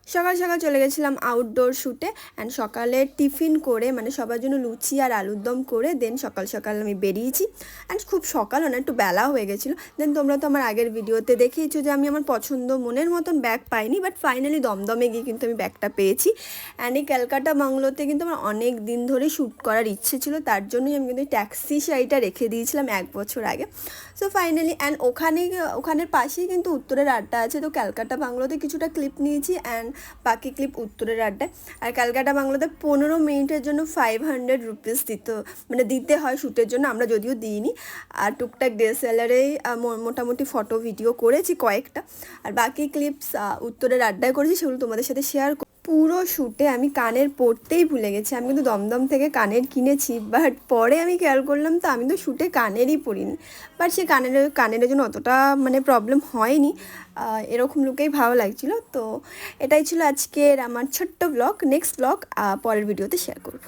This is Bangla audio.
সকাল সকাল চলে গেছিলাম আউটডোর শ্যুটে অ্যান্ড সকালে টিফিন করে মানে সবার জন্য লুচি আর আলুর দম করে দেন সকাল সকাল আমি বেরিয়েছি। অ্যান্ড খুব সকালও না, একটু বেলা হয়ে গেছিলো। দেন তোমরা তো আমার আগের ভিডিওতে দেখেইছো যে আমি আমার পছন্দ মনের মতন ব্যাগ পাইনি, বাট ফাইনালি দমদমে গিয়ে কিন্তু আমি ব্যাগটা পেয়েছি। অ্যান্ড এই ক্যালকাটা বাংলোতে কিন্তু আমার অনেক দিন ধরে শ্যুট করার ইচ্ছে ছিল, তার জন্যই আমি কিন্তু ট্যাক্সি শাড়িটা রেখে দিয়েছিলাম 1 বছর আগে। সো ফাইনালি অ্যান্ড ওখানের পাশেই কিন্তু উত্তরের আড্ডা আছে, তো ক্যালকাটা বাংলোতে কিছুটা ক্লিপ নিয়েছি অ্যান্ড বাকি ক্লিপ উত্তরের আড্ডায়। আর ক্যালকাটা বাংলোতে 15 মিনিটের জন্য 500 রুপিস দিতে হয় শ্যুটের জন্য, আমরা যদিও দিইনি। আর টুকটাক ডিএসএলআরেই মোটামুটি ফটো ভিডিও করেছি কয়েকটা, আর বাকি ক্লিপস উত্তরের আড্ডায় করেছি, সেগুলো তোমাদের সাথে শেয়ার। পুরো শ্যুটে আমি কানের পরতেই ভুলে গেছি। আমি কিন্তু দমদম থেকে কানের কিনেছি, বাট পরে আমি খেয়াল করলাম তো আমি তো শ্যুটে কানেরই পরিনি। বাট সে কানের জন্য অতটা প্রবলেম হয়নি, এরকম লুকেই ভালো লাগছিলো। তো এটাই ছিল আজকের আমার ছোট্ট ব্লগ। নেক্সট ব্লগ পরের ভিডিওতে শেয়ার করব।